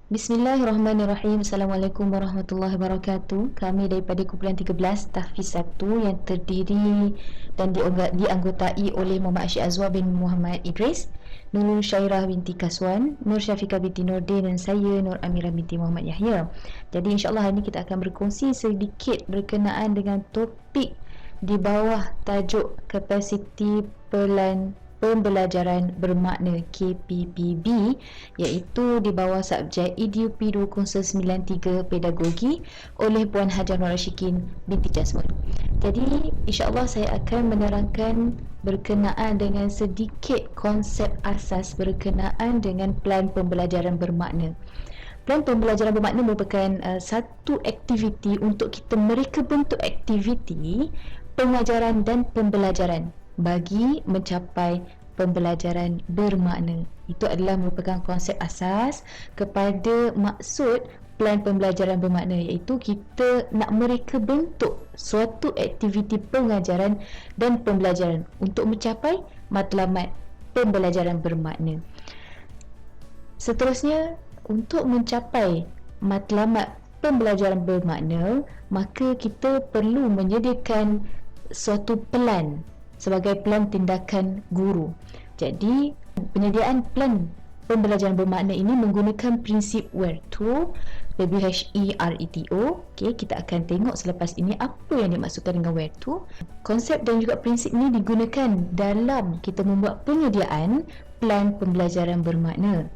Bismillahirrahmanirrahim. Assalamualaikum warahmatullahi wabarakatuh. Kami daripada kumpulan 13 Tahfiz 1 yang terdiri dan dianggotai oleh Muhammad Asyik Azwar bin Muhammad Idris, Nurul Syairah binti Kaswan, Nur Syafiqah binti Nordin dan saya Nur Amirah binti Muhammad Yahya. Jadi insyaAllah hari ini kita akan berkongsi sedikit berkenaan dengan topik di bawah tajuk Kapasiti Pelan Pembelajaran Bermakna KPPB, iaitu di bawah subjek EDUP 2093 Pedagogi oleh Puan Hajar Nur Rashikin binti Jasmine. Jadi insyaAllah saya akan menerangkan berkenaan dengan sedikit konsep asas berkenaan dengan pelan pembelajaran bermakna. Pelan pembelajaran bermakna merupakan satu aktiviti untuk kita mereka bentuk aktiviti pengajaran dan pembelajaran bagi mencapai pembelajaran bermakna. Itu adalah merupakan konsep asas kepada maksud pelan pembelajaran bermakna, iaitu kita nak mereka bentuk suatu aktiviti pengajaran dan pembelajaran untuk mencapai matlamat pembelajaran bermakna. Seterusnya, untuk mencapai matlamat pembelajaran bermakna, maka kita perlu menyediakan suatu pelan sebagai pelan tindakan guru. Jadi, penyediaan pelan pembelajaran bermakna ini menggunakan prinsip WHERTO, WHERTO. Okey, kita akan tengok selepas ini apa yang dimaksudkan dengan WHERTO. Konsep dan juga prinsip ini digunakan dalam kita membuat penyediaan pelan pembelajaran bermakna.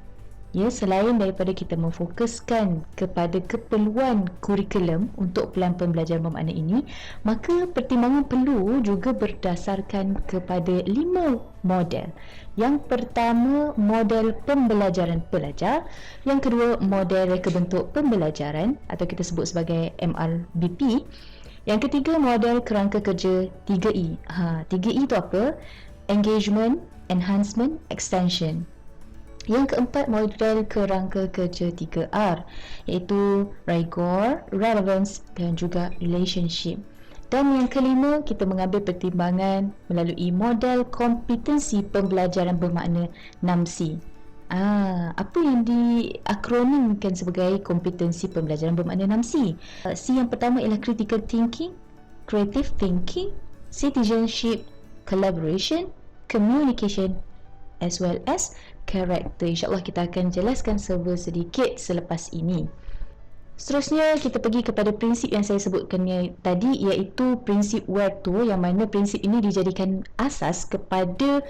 Ya, selain daripada kita memfokuskan kepada keperluan kurikulum untuk pelan pembelajaran bermakna ini, maka pertimbangan perlu juga berdasarkan kepada 5 model. Yang pertama, model pembelajaran pelajar. Yang kedua, model reka bentuk pembelajaran atau kita sebut sebagai MRBP. Yang ketiga, model kerangka kerja 3E. 3E itu apa? Engagement, Enhancement, Extension. Yang keempat, model kerangka kerja 3R, iaitu rigor, relevance dan juga relationship. Dan yang kelima, kita mengambil pertimbangan melalui model kompetensi pembelajaran bermakna 6C. Apa yang diakronimkan sebagai kompetensi pembelajaran bermakna 6C? C yang pertama ialah critical thinking, creative thinking, citizenship, collaboration, communication, as well as character. InsyaAllah kita akan jelaskan sedikit selepas ini. Seterusnya, kita pergi kepada prinsip yang saya sebutkan tadi, iaitu prinsip WHERTO, yang mana prinsip ini dijadikan asas kepada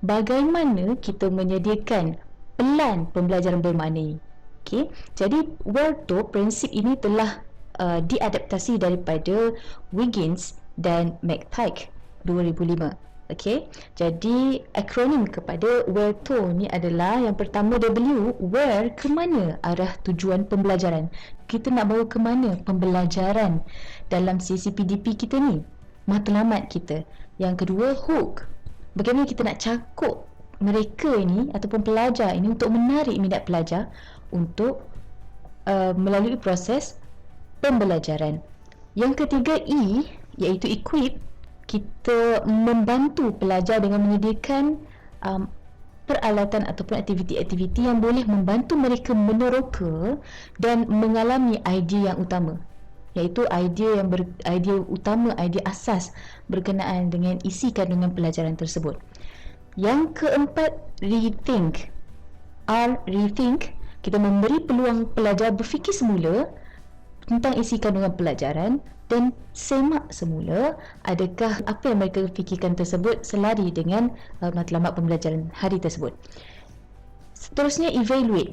bagaimana kita menyediakan pelan pembelajaran bermakna. Okay. Jadi WHERTO, prinsip ini telah diadaptasi daripada Wiggins dan McTighe 2005. Okey, jadi akronim kepada WHERTO ni adalah yang pertama W, where, ke mana arah tujuan pembelajaran. Kita nak bawa ke mana pembelajaran dalam sesi PDP kita ni, matlamat kita. Yang kedua, hook, bagaimana kita nak cakup mereka ini ataupun pelajar ini untuk menarik minat pelajar untuk melalui proses pembelajaran. Yang ketiga, E, iaitu equip, kita membantu pelajar dengan menyediakan peralatan ataupun aktiviti-aktiviti yang boleh membantu mereka meneroka dan mengalami idea yang utama, iaitu idea utama, idea asas berkenaan dengan isi kandungan pelajaran tersebut. Yang keempat, rethink. R, rethink, kita memberi peluang pelajar berfikir semula tentang isi kandungan pelajaran dan semak semula adakah apa yang mereka fikirkan tersebut selari dengan matlamat pembelajaran hari tersebut. Seterusnya, evaluate.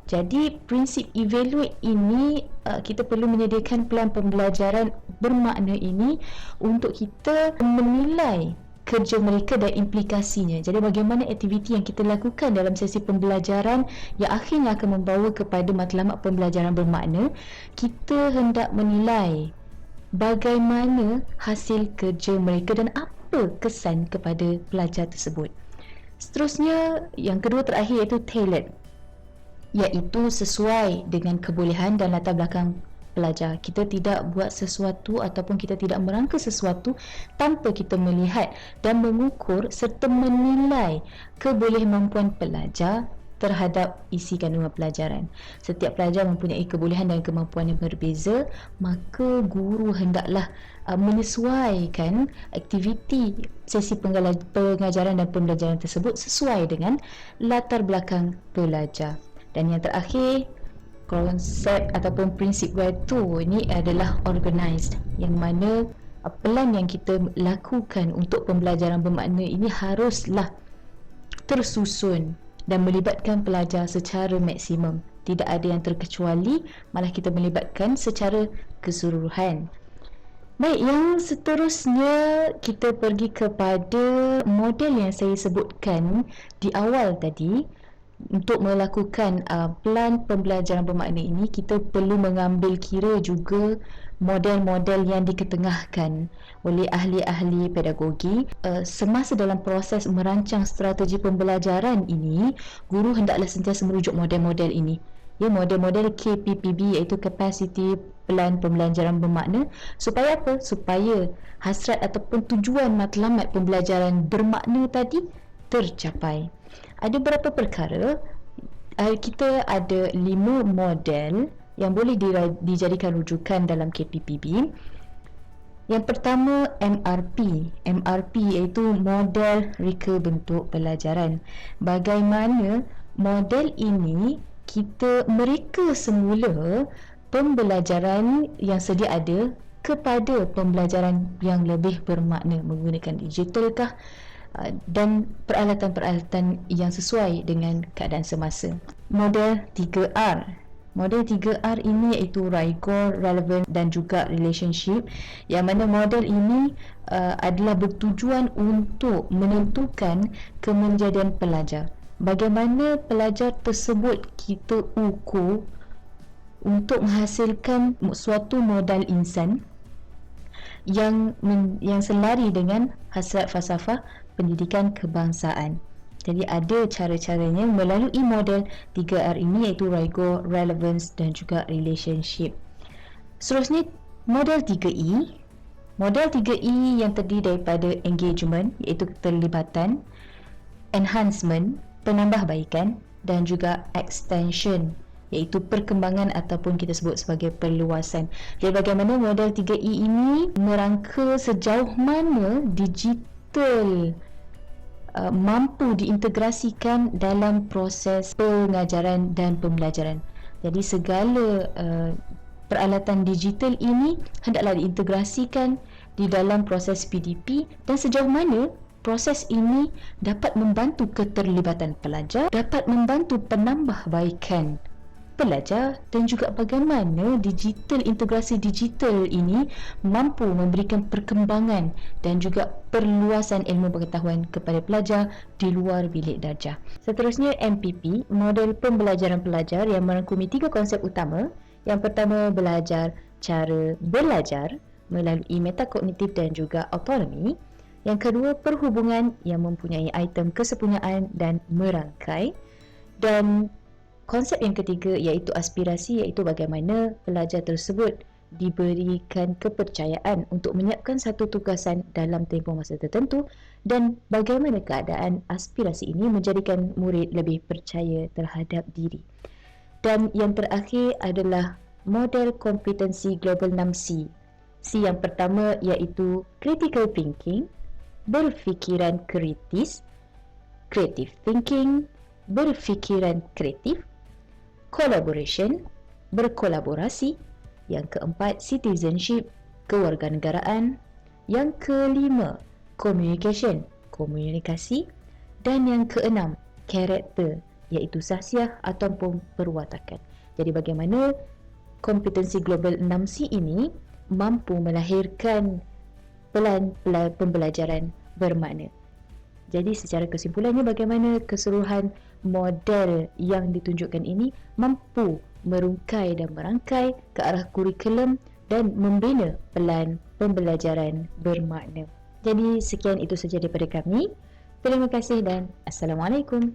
Jadi prinsip evaluate ini, kita perlu menyediakan pelan pembelajaran bermakna ini untuk kita menilai kerja mereka dan implikasinya. Jadi bagaimana aktiviti yang kita lakukan dalam sesi pembelajaran yang akhirnya akan membawa kepada matlamat pembelajaran bermakna, kita hendak menilai bagaimana hasil kerja mereka dan apa kesan kepada pelajar tersebut. Seterusnya, yang kedua terakhir, iaitu tailored, iaitu sesuai dengan kebolehan dan latar belakang pelajar. Kita tidak buat sesuatu ataupun kita tidak merangka sesuatu tanpa kita melihat dan mengukur serta menilai kebolehampuan pelajar terhadap isi kandungan pelajaran. Setiap pelajar mempunyai kebolehan dan kemampuan yang berbeza, maka guru hendaklah menyesuaikan aktiviti sesi pengajaran dan pembelajaran tersebut sesuai dengan latar belakang pelajar. Dan yang terakhir, konsep ataupun prinsip GRIDE ini adalah organized, yang mana pelan yang kita lakukan untuk pembelajaran bermakna ini haruslah tersusun dan melibatkan pelajar secara maksimum. Tidak ada yang terkecuali, malah kita melibatkan secara keseluruhan. Baik, yang seterusnya kita pergi kepada model yang saya sebutkan di awal tadi. Untuk melakukan pelan pembelajaran bermakna ini, kita perlu mengambil kira juga model-model yang diketengahkan oleh ahli-ahli pedagogi. Semasa dalam proses merancang strategi pembelajaran ini, guru hendaklah sentiasa merujuk model-model ini. Ya, model-model KPPB, iaitu Capacity Pelan Pembelajaran Bermakna. Supaya apa? Supaya hasrat ataupun tujuan matlamat pembelajaran bermakna tadi tercapai. Ada beberapa perkara. Kita ada 5 model yang boleh dijadikan rujukan dalam KPPB. Yang pertama, MRP. MRP iaitu model reka bentuk pelajaran. Bagaimana model ini kita mereka semula pembelajaran yang sedia ada kepada pembelajaran yang lebih bermakna menggunakan digitalkah dan peralatan-peralatan yang sesuai dengan keadaan semasa. Model 3R. Model 3R ini iaitu rigor, relevance dan juga relationship, yang mana model ini adalah bertujuan untuk menentukan kemenjadian pelajar. Bagaimana pelajar tersebut kita ukur untuk menghasilkan suatu modal insan yang selari dengan hasrat falsafah pendidikan kebangsaan. Jadi ada cara-caranya melalui model 3R ini, iaitu rigor, relevance dan juga relationship. Seterusnya, model 3E. Model 3E yang terdiri daripada engagement, iaitu keterlibatan, enhancement, penambahbaikan dan juga extension, iaitu perkembangan ataupun kita sebut sebagai perluasan. Jadi bagaimana model 3E ini merangka sejauh mana digital mampu diintegrasikan dalam proses pengajaran dan pembelajaran. Jadi segala peralatan digital ini hendaklah diintegrasikan di dalam proses PDP, dan sejauh mana proses ini dapat membantu keterlibatan pelajar, dapat membantu penambahbaikan pelajar, dan juga bagaimana integrasi digital ini mampu memberikan perkembangan dan juga perluasan ilmu pengetahuan kepada pelajar di luar bilik darjah. Seterusnya, MPP, model pembelajaran pelajar, yang merangkumi 3 konsep utama. Yang pertama, cara belajar melalui metakognitif dan juga autonomi. Yang kedua, perhubungan yang mempunyai item kesempurnaan dan merangkai. Dan konsep yang ketiga iaitu aspirasi, iaitu bagaimana pelajar tersebut diberikan kepercayaan untuk menyiapkan satu tugasan dalam tempoh masa tertentu, dan bagaimana keadaan aspirasi ini menjadikan murid lebih percaya terhadap diri. Dan yang terakhir adalah model kompetensi global 6C. C yang pertama iaitu critical thinking, berfikiran kritis, creative thinking, berfikiran kreatif, collaboration, berkolaborasi. Yang keempat, citizenship, kewarganegaraan. Yang kelima, communication, komunikasi. Dan yang keenam, karakter, iaitu sahsiah ataupun perwatakan. Jadi bagaimana kompetensi global 6C ini mampu melahirkan pelan pembelajaran bermakna. Jadi secara kesimpulannya, bagaimana keseluruhan model yang ditunjukkan ini mampu merungkai dan merangkai ke arah kurikulum dan membina pelan pembelajaran bermakna. Jadi sekian itu saja daripada kami. Terima kasih dan Assalamualaikum.